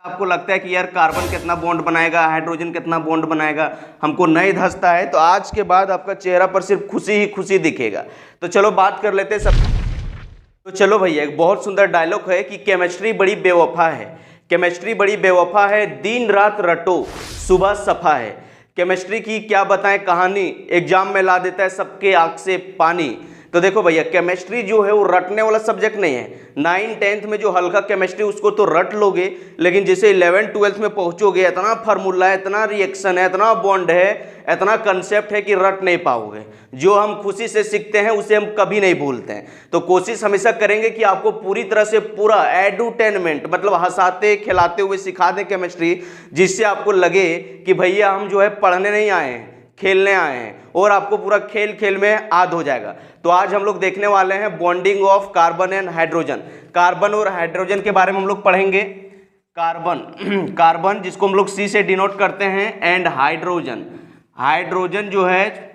आपको लगता है कि यार कार्बन कितना बॉन्ड बनाएगा, हाइड्रोजन कितना बॉन्ड बनाएगा, हमको नहीं धंसता है, तो आज के बाद आपका चेहरा पर सिर्फ खुशी ही खुशी दिखेगा। तो चलो बात कर लेते हैं सब। तो चलो भैया, एक बहुत सुंदर डायलॉग है कि केमिस्ट्री बड़ी बेवफा है, केमिस्ट्री बड़ी बेवफा है, दिन रात रटो सुबह सफा है। केमिस्ट्री की क्या बताएं कहानी, एग्जाम में ला देता है सबके आंख से पानी। तो देखो भैया, केमिस्ट्री जो है वो रटने वाला सब्जेक्ट नहीं है। 9-10th में जो हल्का केमिस्ट्री उसको तो रट लोगे, लेकिन जैसे 11th-12th में पहुंचोगे, इतना फार्मूला है, इतना रिएक्शन है, इतना बॉन्ड है, इतना कंसेप्ट है कि रट नहीं पाओगे। जो हम खुशी से सीखते हैं उसे हम कभी नहीं भूलते हैं। तो कोशिश हमेशा करेंगे कि आपको पूरी तरह से पूरा एडुटेनमेंट मतलब हंसाते खिलाते हुए सिखा दें केमिस्ट्री, जिससे आपको लगे कि भैया हम जो है पढ़ने नहीं आए हैं, खेलने आए हैं, और आपको पूरा खेल खेल में आद हो जाएगा। तो आज हम लोग देखने वाले हैं bonding of carbon and hydrogen. Carbon और हाइड्रोजन के बारे में हम लोग पढ़ेंगे। कार्बन जिसको हम लोग C से डिनोट करते हैं, एंड हाइड्रोजन, हाइड्रोजन जो है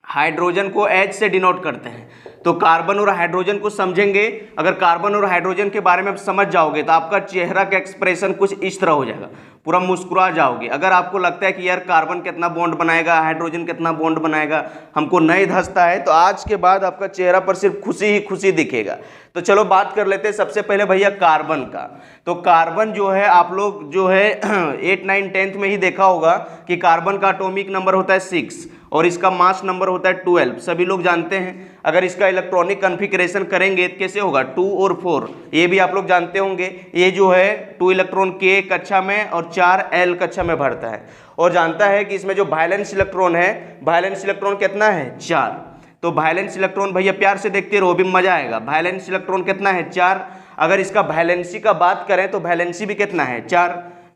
हाइड्रोजन को H से डिनोट करते हैं। तो कार्बन और हाइड्रोजन को समझेंगे। अगर कार्बन और हाइड्रोजन के बारे में आप समझ जाओगे तो आपका चेहरा का एक्सप्रेशन कुछ इस तरह हो जाएगा, पूरा मुस्कुरा जाओगे। अगर आपको लगता है कि यार कार्बन कितना बॉन्ड बनाएगा, हाइड्रोजन कितना बॉन्ड बनाएगा, हमको नहीं धंसता है, तो आज के बाद आपका चेहरा पर सिर्फ खुशी ही खुशी दिखेगा। तो चलो बात कर लेते हैं सबसे पहले भैया कार्बन का। तो कार्बन जो है आप लोग जो है 8, 9, 10th में ही देखा होगा कि कार्बन का एटॉमिक नंबर होता है 6 और इसका मास नंबर होता है 12, सभी लोग जानते हैं। अगर इसका इलेक्ट्रॉनिक कॉन्फ़िगरेशन करेंगे तो कैसे होगा, 2 और 4, ये भी आप लोग जानते होंगे। ये जो है 2 इलेक्ट्रॉन K कक्षा में और 4 L कक्षा में भरता है। और जानता है कि इसमें जो वैलेंस इलेक्ट्रॉन है, वैलेंस इलेक्ट्रॉन कितना है, 4। तो वैलेंस इलेक्ट्रॉन भैया प्यार से देखते रहो, भी मजा आएगा। वैलेंस इलेक्ट्रॉन कितना है, 4। अगर इसका वैलेंसी का बात करें तो वैलेंसी भी कितना है, 4।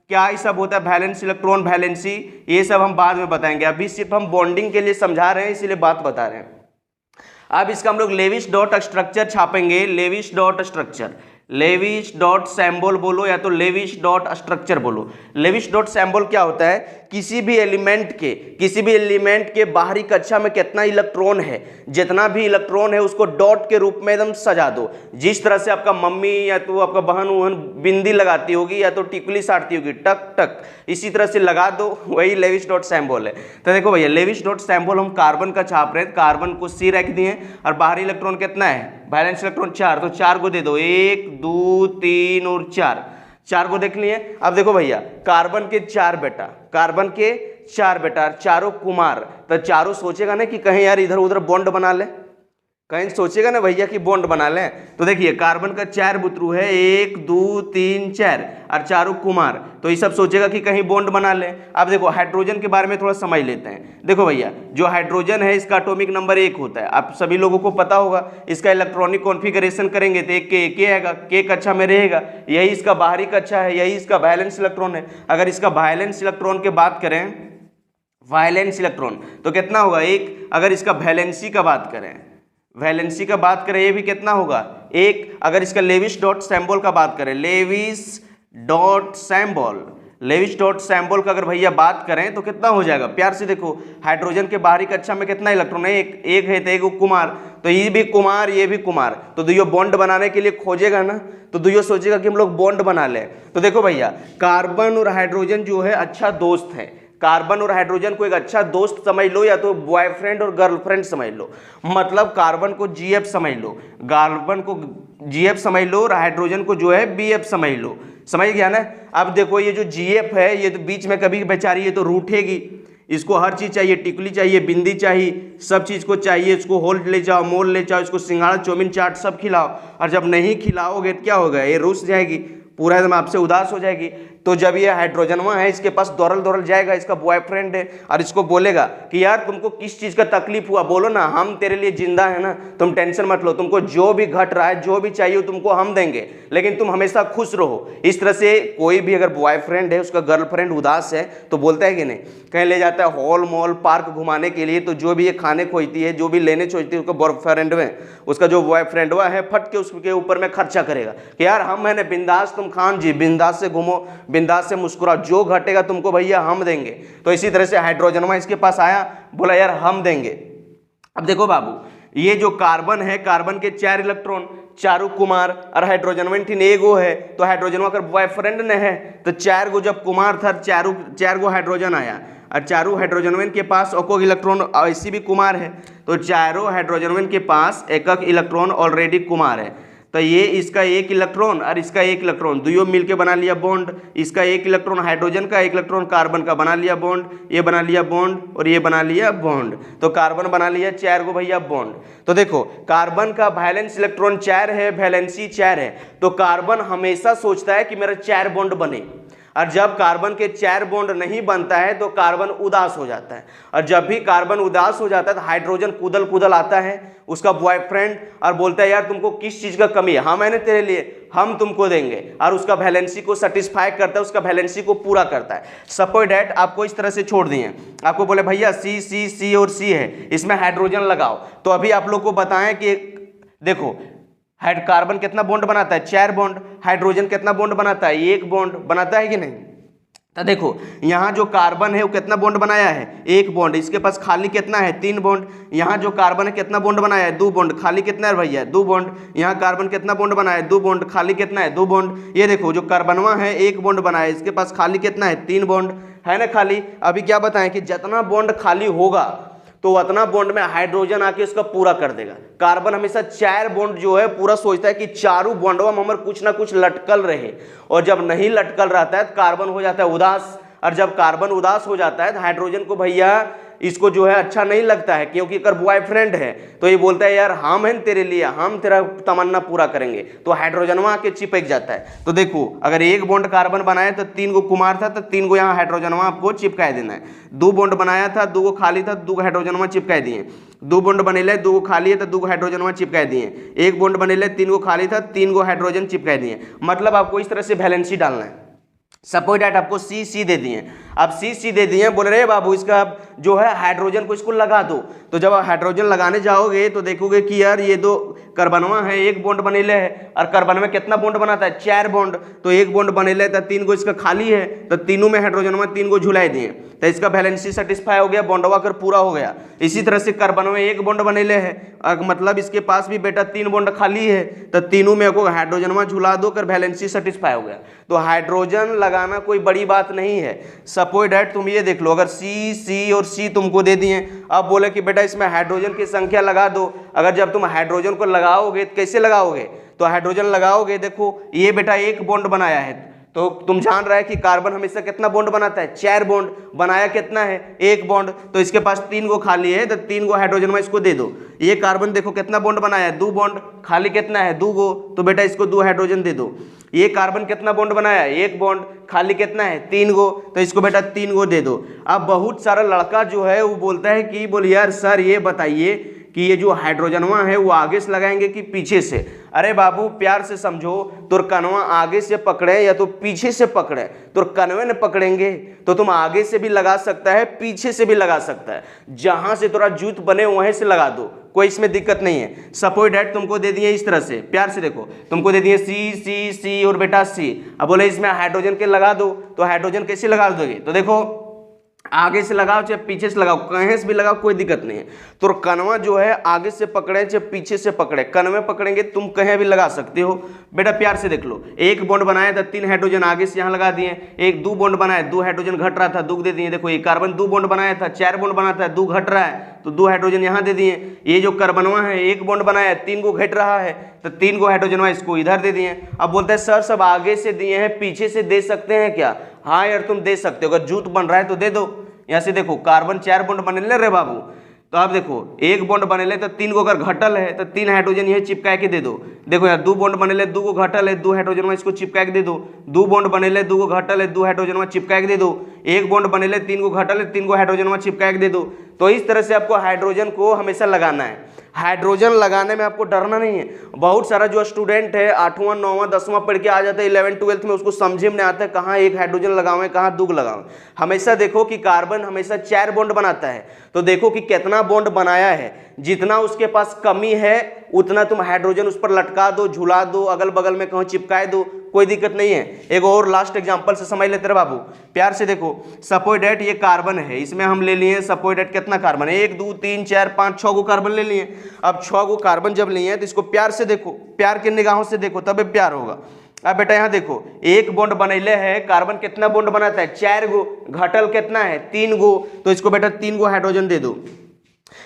क्या ये सब होता है वैलेंस इलेक्ट्रॉन, वैलेंसी, ये सब हम बाद में बताएंगे। अभी सिर्फ हम बॉन्डिंग के लिए समझा रहे हैं, इसीलिए बात बता रहे हैं। अब इसका हम लोग लेविस डॉट स्ट्रक्चर छापेंगे। Lewis dot structure, Lewis dot symbol बोलो या तो लेविस डॉट स्ट्रक्चर बोलो। लेविस डॉट सैम्बल क्या होता है, किसी भी एलिमेंट के बाहरी कक्षा में कितना इलेक्ट्रॉन है, जितना भी इलेक्ट्रॉन है उसको डॉट के रूप में एकदम सजा दो। जिस तरह से आपका मम्मी या तो आपका बहन वहन बिंदी लगाती होगी या तो टिकली साटती होगी, टक टक, इसी तरह से लगा दो, वही लेविस डॉट सैम्बल है। तो देखो भैया, लेविस डॉट सैम्बल हम कार्बन का छाप रहे हैं। कार्बन को C रख दिए और बाहरी इलेक्ट्रॉन कितना है, वैलेंस इलेक्ट्रॉन 4, तो 4 को दे दो, 1, 2, 3 और 4 को देख लिए। अब देखो भैया, कार्बन के 4 बेटा, कार्बन के 4 बेटा, चारों कुमार, तो चारों सोचेगा ना कि कहीं यार इधर उधर बॉन्ड बना ले, कहीं सोचेगा ना भैया कि बॉन्ड बना लें। तो देखिए कार्बन का 4 बुतरू है, 1, 2, 3, 4 और चारों कुमार, तो ये सब सोचेगा कि कहीं बॉन्ड बना लें। अब देखो हाइड्रोजन के बारे में थोड़ा समझ लेते हैं। देखो भैया, जो हाइड्रोजन है इसका एटॉमिक नंबर 1 होता है, आप सभी लोगों को पता होगा। इसका इलेक्ट्रॉनिक कॉन्फ़िगरेशन करेंगे तो एक K आएगा, K कक्षा में रहेगा, यही इसका बाहरी कक्षा है, यही इसका वैलेंस इलेक्ट्रॉन है। अगर इसका वैलेंस इलेक्ट्रॉन की बात करें, वैलेंस इलेक्ट्रॉन तो कितना होगा, 1। अगर इसका वैलेंसी का बात करें, वैलेंसी का बात करें, ये भी कितना होगा, 1। अगर इसका लेविस डॉट सैम्बल का बात करें, लेविस डॉट सैम्बल, लेविस डॉट सैम्बल का अगर भैया बात करें तो कितना हो जाएगा, प्यार से देखो, हाइड्रोजन के बाहरी कक्षा में कितना इलेक्ट्रॉन है, एक है, तो एक कुमार, तो ये भी कुमार, ये भी कुमार, तो दुइयों बॉन्ड बनाने के लिए खोजेगा ना, तो दुइयों सोचेगा कि हम लोग बॉन्ड बना लें। तो देखो भैया, कार्बन और हाइड्रोजन जो है अच्छा दोस्त है। कार्बन और हाइड्रोजन को एक अच्छा दोस्त समझ लो या तो बॉयफ्रेंड और गर्लफ्रेंड समझ लो। मतलब कार्बन को GF समझ लो, कार्बन को GF समझ लो और हाइड्रोजन को जो है BF समझ लो। समझ गया ना। अब देखो ये जो GF है, ये तो बीच में कभी बेचारी ये तो रूठेगी, इसको हर चीज़ चाहिए, टिकली चाहिए, बिंदी चाहिए, सब चीज़ को चाहिए। इसको होल ले जाओ, मोल ले जाओ, इसको सिंगाड़ा चौमिन चाट सब खिलाओ, और जब नहीं खिलाओगे तो क्या होगा, ये रूस जाएगी, पूरा एकदम आपसे उदास हो जाएगी। तो जब ये हाइड्रोजनवा है, इसके पास दौड़ल जाएगा, इसका बॉयफ्रेंड है, और इसको बोलेगा कि यार तुमको किस चीज़ का तकलीफ हुआ, बोलो ना, हम तेरे लिए जिंदा है ना, तुम टेंशन मत लो, तुमको जो भी घट रहा है, जो भी चाहिए तुमको हम देंगे, लेकिन तुम हमेशा खुश रहो। इस तरह से कोई भी अगर बॉयफ्रेंड है, उसका गर्लफ्रेंड उदास है तो बोलता है कि नहीं, कहीं ले जाता है हॉल मॉल पार्क घुमाने के लिए, तो जो भी ये खाने खोजती है, जो भी लेने खोजती है, उसका बॉयफ्रेंड में, उसका जो बॉयफ्रेंड हुआ है, फट के उसके ऊपर में खर्चा करेगा कि यार हम है ना बिंदास, तुम खान जी बिंदास से घूमो, बिंदास से मुस्कुराओ, जो घटेगा तुमको भैया हम देंगे। तो इसी तरह से हाइड्रोजनवा इसके पास आया, बोला यार हम देंगे। अब देखो बाबू, ये जो कार्बन है, कार्बन के 4 इलेक्ट्रॉन, चारू कुमार और हाइड्रोजन थी एगो है, तो हाइड्रोजन अगर बॉयफ्रेंड ने है तो 4 गो जब कुमार था, 4 गो हाइड्रोजन आया, और चारों हाइड्रोजन के पास एक इलेक्ट्रॉन ऐसी भी कुमार है, तो चारों हाइड्रोजन के पास एक इलेक्ट्रॉन ऑलरेडी कुमार है। तो ये इसका एक इलेक्ट्रॉन और इसका एक इलेक्ट्रॉन दोनों मिलके बना लिया बॉन्ड। इसका एक इलेक्ट्रॉन हाइड्रोजन का, एक इलेक्ट्रॉन कार्बन का बना लिया बॉन्ड, ये बना लिया बॉन्ड और ये बना लिया बॉन्ड। तो कार्बन बना लिया 4 गो भैया बॉन्ड। तो देखो कार्बन का वैलेंस इलेक्ट्रॉन 4 है, वैलेंसी 4 है, तो कार्बन हमेशा सोचता है कि मेरा 4 बॉन्ड बने, और जब कार्बन के 4 बॉन्ड नहीं बनता है तो कार्बन उदास हो जाता है, और जब भी कार्बन उदास हो जाता है तो हाइड्रोजन कुदल कुदल आता है उसका बॉयफ्रेंड और बोलता है यार तुमको किस चीज़ का कमी है, हाँ मैंने तेरे लिए, हम तुमको देंगे, और उसका वैलेंसी को सेटिस्फाई करता है, उसका वैलेंसी को पूरा करता है। सपोज डैट आपको इस तरह से छोड़ दिए, आपको बोले भैया सी सी सी और सी है, इसमें हाइड्रोजन लगाओ, तो अभी आप लोग को बताएं कि देखो कार्बन कितना बॉन्ड बनाता है, 4 बॉन्ड, हाइड्रोजन कितना बॉन्ड बनाता है, 1 बॉन्ड बनाता है कि नहीं। तो देखो यहाँ जो कार्बन है वो कितना बॉन्ड बनाया है, 1 बॉन्ड, इसके पास खाली कितना है, 3 बॉन्ड। यहाँ जो कार्बन है कितना बॉन्ड बनाया है, 2 बॉन्ड, खाली कितना है भैया, 2 बॉन्ड। यहाँ कार्बन कितना बॉन्ड बनाया है, 2 बॉन्ड, खाली कितना है, 2 बॉन्ड। ये देखो जो कार्बनवा है 1 बॉन्ड बनाया है, इसके पास खाली कितना है, 3 बॉन्ड है ना खाली। अभी क्या बताएं कि जितना बॉन्ड खाली होगा तो उतना बॉन्ड में हाइड्रोजन आके उसका पूरा कर देगा। कार्बन हमेशा 4 बॉन्ड जो है पूरा सोचता है कि चारों बॉन्डों में हमारे कुछ ना कुछ लटकल रहे, और जब नहीं लटकल रहता है तो कार्बन हो जाता है उदास, और जब कार्बन उदास हो जाता है तो हाइड्रोजन को भैया इसको जो है अच्छा नहीं लगता है, क्योंकि अगर बॉयफ्रेंड है तो ये बोलता है यार हम हैं तेरे लिए, हम तेरा तमन्ना पूरा करेंगे, तो हाइड्रोजनवा आके चिपक जाता है। तो देखो अगर 1 बॉन्ड कार्बन बनाया तो 3 गो कुमार था, तो 3 गो यहाँ हाइड्रोजनवा आपको चिपका देना है। 2 बॉन्ड बनाया था, 2 गो खाली था, 2 गो हाइड्रोजनवा चिपका दिए। 2 बॉन्ड बनेले, 2 गो खाली है तो 2 गो हाइड्रोजनवा चिपका दिए। 1 बॉन्ड बनेले, 3 गो खाली था, 3 गो हाइड्रोजन चिपका दिए। मतलब आपको इस तरह से वैलेंसी डालना है। सपोज डैट आपको सी सी दे दिए, अब सी सी दे दिए, बोल रहे बाबू इसका जो है हाइड्रोजन को इसको लगा दो। तो जब आप हाइड्रोजन लगाने जाओगे तो देखोगे कि यार ये 2 कार्बनवा है, 1 बॉन्ड बनेले है, और कार्बन में कितना बॉन्ड बनाता है, 4 बॉन्ड, तो 1 बॉन्ड बनेले तो 3 गो इसका खाली है, तो तीनों में हाइड्रोजनवा 3 गो झुलाई दिए, तो इसका वैलेंसी सेटिस्फाई हो गया, बॉन्डवा कर पूरा हो गया। इसी तरह से कार्बन में 1 बॉन्ड बनेले है, मतलब इसके पास भी बेटा 3 बॉन्ड खाली है, तो तीनों में को हाइड्रोजनवा झुला दो कर वैलेंसी सेटिस्फाई हो गया। तो हाइड्रोजन लगाना कोई बड़ी बात नहीं है। सपोज डैट तुम ये देख लो, अगर सी सी और सी तुमको दे दिए, अब बोले कि बेटा इसमें हाइड्रोजन की संख्या लगा दो। अगर जब तुम हाइड्रोजन को लगाओगे तो कैसे लगाओगे, तो हाइड्रोजन लगाओगे, देखो ये बेटा 1 बॉन्ड बनाया है, तो तुम जान रहे हैं कि कार्बन हमेशा कितना बॉन्ड बनाता है, 4 बॉन्ड, बनाया कितना है, 1 बॉन्ड, तो इसके पास 3 गो खाली है, तो 3 गो हाइड्रोजन में इसको दे दो। ये कार्बन देखो कितना बॉन्ड बनाया है, 2 बॉन्ड, खाली कितना है, 2 गो, तो बेटा इसको 2 हाइड्रोजन दे दो। ये कार्बन कितना बॉन्ड बनाया है, 1 बॉन्ड, खाली कितना है, 3 गो, तो इसको बेटा 3 गो दे दो। अब बहुत सारा लड़का जो है वो बोलता है कि बोल यार सर ये बताइए कि ये जो हाइड्रोजनवा है वो आगे से लगाएंगे कि पीछे से। अरे बाबू प्यार से समझो, तो कनवा आगे से पकड़े या तो पीछे से पकड़े, तो कनवे ने पकड़ेंगे तो तुम आगे से भी लगा सकता है, पीछे से भी लगा सकता है, जहां से थोड़ा जूत बने वहीं से लगा दो, कोई इसमें दिक्कत नहीं है। सपोज डैट तुमको दे दिए इस तरह से, प्यार से देखो, तुमको दे दिए सी सी सी और बेटा सी, अब बोले इसमें हाइड्रोजन के लगा दो, तो हाइड्रोजन कैसे लगा दोगे, तो देखो आगे से लगाओ चाहे पीछे से लगाओ, कहीं से भी लगाओ कोई दिक्कत नहीं है। तो कनवा जो है आगे से पकड़े चाहे पीछे से पकड़े, कनवे पकड़ेंगे तुम कहीं भी लगा सकते हो। बेटा प्यार से देख लो, 1 बॉन्ड बनाया था, 3 हाइड्रोजन आगे से यहाँ लगा दिए, 2 बॉन्ड बनाया, 2 हाइड्रोजन घट रहा था, 2 दे दिए। देखो ये कार्बन 2 बॉन्ड बनाया था, 4 बॉन्ड बनाता है, 2 घट रहा है, तो 2 हाइड्रोजन यहाँ दे दिए। ये जो कार्बनवा है 1 बॉन्ड बनाया, 3 गो घट रहा है, तो 3 गो हाइड्रोजनवा इसको इधर दे दिए। अब बोलते हैं सर सब आगे से दिए हैं, पीछे से दे सकते हैं क्या, हाँ यार तुम दे सकते हो, अगर जूत बन रहा है तो दे दो। यहाँ से देखो कार्बन 4 बॉन्ड बनेले रे बाबू, तो आप देखो 1 बॉन्ड बनेले तो 3 गो अगर घटल है तो 3 हाइड्रोजन ये चिपका के दे दो। देखो यार 2 बॉन्ड बनेले, 2 गो घटल है, 2 हाइड्रोजन में इसको चिपका के दे दो। 2 बॉन्ड बनेले, 2 गो घटल है, 2 हाइड्रोजन में चिपका के दे दो। 1 बॉन्ड बनेले, 3 गो घटल है, 3 गो हाइड्रोजन में चिपका के दे दो। तो इस तरह से आपको हाइड्रोजन को हमेशा लगाना है। हाइड्रोजन लगाने में आपको डरना नहीं है। बहुत सारा जो स्टूडेंट है 8वां 9वां 10वां पढ़ के आ जाता है 11th 12th में, उसको समझे में नहीं आता है कहाँ 1 हाइड्रोजन लगावें कहाँ 2 लगावें। हमेशा देखो कि कार्बन हमेशा 4 बॉन्ड बनाता है, तो देखो कि कितना बॉन्ड बनाया है, जितना उसके पास कमी है उतना तुम हाइड्रोजन उस पर लटका दो, झुला दो, अगल बगल में कहीं चिपका दो, कोई दिक्कत नहीं है। एक और लास्ट एग्जांपल से समझ लेते रहे बाबू, प्यार से देखो। सपोज डेट ये कार्बन है, इसमें हम ले लिए सपोज डेट कितना कार्बन है, 1 2 3 4 5 6 गो कार्बन ले लिए। अब 6 गो कार्बन जब लिए तो इसको प्यार से देखो, प्यार की निगाहों से देखो तब प्यार होगा। अब बेटा यहाँ देखो, एक बॉन्ड बनैले है, कार्बन कितना बॉन्ड बनाता है 4 गो, घटल कितना है 3 गो, तो इसको बेटा 3 गो हाइड्रोजन दे दो।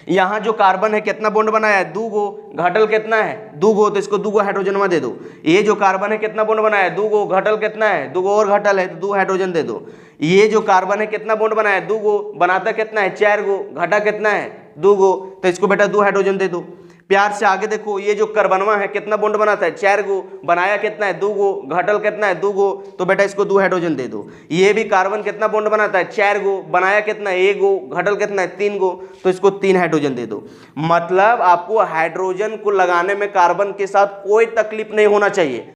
यहाँ जो कार्बन है कितना बॉन्ड बनाया है 2 गो, घटल कितना है 2 गो, तो इसको 2 गो हाइड्रोजन में दे दो। ये जो कार्बन है कितना बॉन्ड बनाया है 2 गो, घटल कितना है 2 गो और घटल है तो 2 हाइड्रोजन दे दो। ये जो कार्बन है कितना बॉन्ड बनाया है 2 गो, बनाता कितना है 4 गो, घटा कितना है 2 गो, तो इसको बेटा 2 हाइड्रोजन दे दो। प्यार से आगे देखो, ये जो कार्बनवा है कितना बॉन्ड बनाता है 4 गो, बनाया कितना है 2 गो, घटल कितना है 2 गो, तो बेटा इसको 2 हाइड्रोजन दे दो। ये भी कार्बन कितना बॉन्ड बनाता है 4 गो, बनाया कितना है 1 गो, घटल कितना है 3 गो, तो इसको 3 हाइड्रोजन दे दो। मतलब आपको हाइड्रोजन को लगाने में कार्बन के साथ कोई तकलीफ नहीं होना चाहिए।